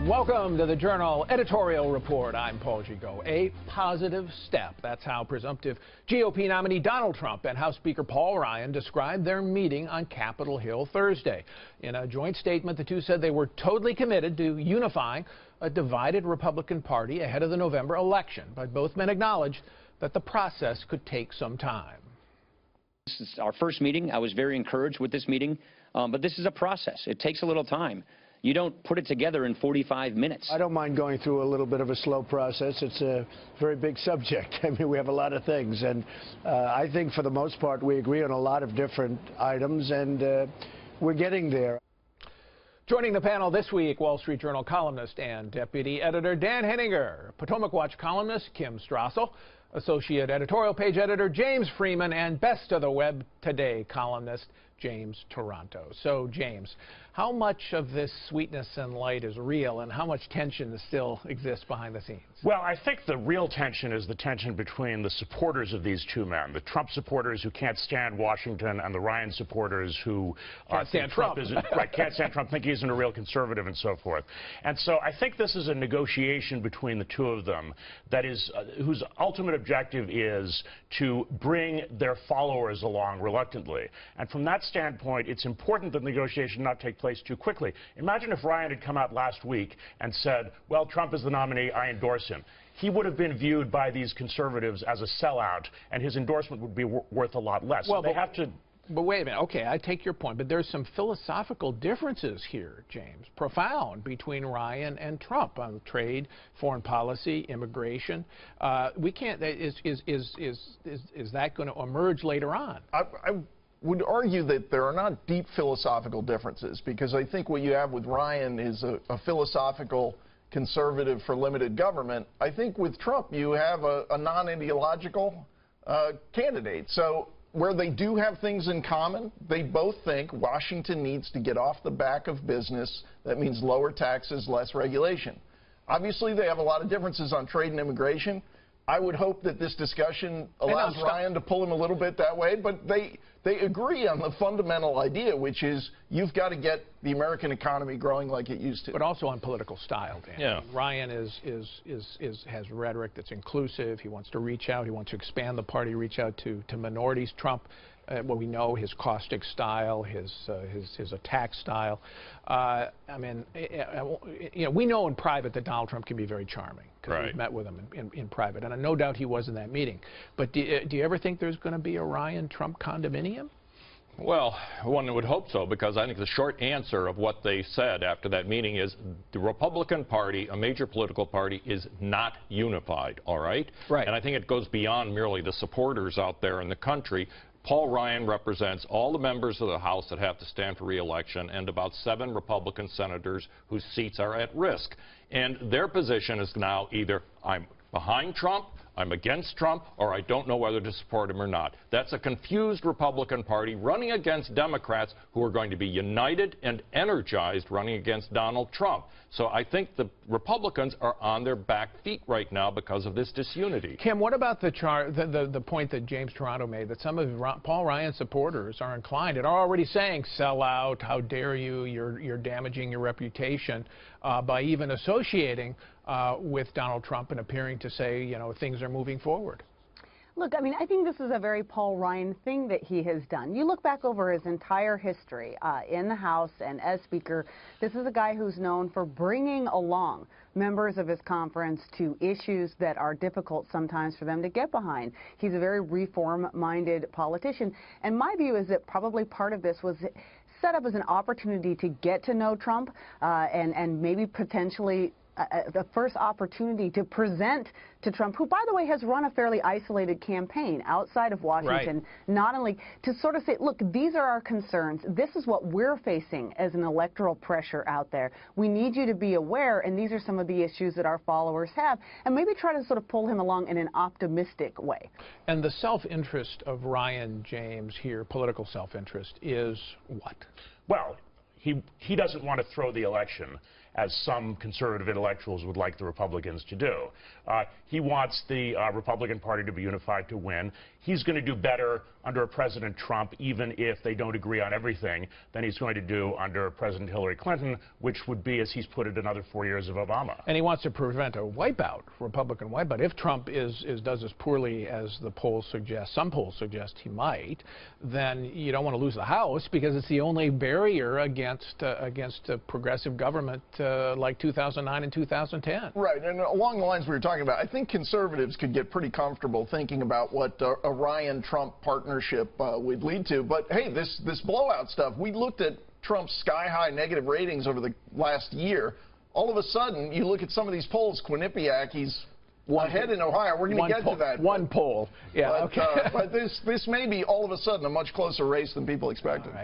Welcome to the Journal Editorial Report. I'm Paul Gigot. A positive step. That's how presumptive GOP nominee Donald Trump and House Speaker Paul Ryan described their meeting on Capitol Hill Thursday. In a joint statement, the two said they were totally committed to unifying a divided Republican Party ahead of the November election. But both men acknowledged that the process could take some time. This is our first meeting. I was very encouraged with this meeting, but this is a process. It takes a little time. You don't put it together in 45 minutes. I don't mind going through a little bit of a slow process. It's a very big subject. I mean, we have a lot of things, and I think for the most part we agree on a lot of different items, and we're getting there. Joining the panel this week, Wall Street Journal columnist and deputy editor Dan Henninger, Potomac Watch columnist Kim Strassel, associate editorial page editor James Freeman, and Best of the Web Today columnist James Toronto. So, James, how much of this sweetness and light is real, and how much tension still exists behind the scenes? Well, I think the real tension is the tension between the supporters of these two men, the Trump supporters who can't stand Washington, and the Ryan supporters who can't stand Trump. Can't stand Trump, think he isn't a real conservative, and so forth. And so I think this is a negotiation between the two of them that is whose ultimate objective is to bring their followers along reluctantly. And from that standpoint, it's important that negotiation not take place too quickly. Imagine if Ryan had come out last week and said, well, Trump is the nominee, I endorse him. He would have been viewed by these conservatives as a sellout, and his endorsement would be worth a lot less. Well, so they have to... But wait a minute. Okay, I take your point, but there's some philosophical differences here, James, profound, between Ryan and Trump on trade, foreign policy, immigration. We can't. Is that going to emerge later on? I would argue that there are not deep philosophical differences, because I think what you have with Ryan is a philosophical conservative for limited government. I think with Trump you have a non-ideological candidate. So where they do have things in common, they both think Washington needs to get off the back of business. That means lower taxes, less regulation. Obviously, they have a lot of differences on trade and immigration. I would hope that this discussion allows Ryan to pull him a little bit that way, but they agree on the fundamental idea, which is you've got to get the American economy growing like it used to. But also on political style, Dan. Yeah. Ryan has rhetoric that's inclusive. He wants to reach out. He wants to expand the party, reach out to minorities. Trump, well, we know his caustic style, his attack style. I mean, you know, we know in private that Donald Trump can be very charming, because we've met with him in private, and no doubt he was in that meeting. But do you ever think there's going to be a Ryan-Trump condominium? Well, one would hope so, because I think the short answer of what they said after that meeting is the Republican Party, a major political party, is not unified, all right? Right. And I think it goes beyond merely the supporters out there in the country. Paul Ryan represents all the members of the House that have to stand for re-election, and about 7 Republican senators whose seats are at risk. And their position is now either I'm behind Trump, I'm against Trump, or I don't know whether to support him or not. That's a confused Republican Party running against Democrats who are going to be united and energized running against Donald Trump. So I think the Republicans are on their back feet right now because of this disunity. Kim, what about the point that James Toronto made, that some of Paul Ryan's supporters are inclined and are already saying, sell out, how dare you, you're damaging your reputation, by even associating with Donald Trump and appearing to say, you know, things are moving forward? Look, I mean, I think this is a very Paul Ryan thing that he has done. You look back over his entire history in the House and as Speaker, this is a guy who's known for bringing along members of his conference to issues that are difficult sometimes for them to get behind. He's a very reform-minded politician. And my view is that probably part of this was set up as an opportunity to get to know Trump and maybe potentially the first opportunity to present to Trump, who, by the way, has run a fairly isolated campaign outside of Washington, not only to sort of say, look, these are our concerns. This is what we're facing as an electoral pressure out there. We need you to be aware, and these are some of the issues that our followers have, and maybe try to sort of pull him along in an optimistic way. And the self-interest of Ryan James here, political self-interest, is what? Well, he doesn't want to throw the election. as some conservative intellectuals would like the Republicans to do. He wants the Republican Party to be unified to win. He's going to do better under President Trump, even if they don't agree on everything, than he's going to do under President Hillary Clinton, which would be, as he's put it, another 4 years of Obama. And he wants to prevent a wipeout, Republican wipeout. If Trump does as poorly as the polls suggest, some polls suggest he might, then you don't want to lose the House, because it's the only barrier against a progressive government like 2009 and 2010. Right, and along the lines we were talking about, I think conservatives could get pretty comfortable thinking about what a Ryan-Trump partnership would lead to. But hey, this blowout stuff, we looked at Trump's sky-high negative ratings over the last year. All of a sudden, you look at some of these polls, Quinnipiac, he's ahead in Ohio. We're going to get to that. One poll. Yeah, but, okay. But this may be all of a sudden a much closer race than people expected.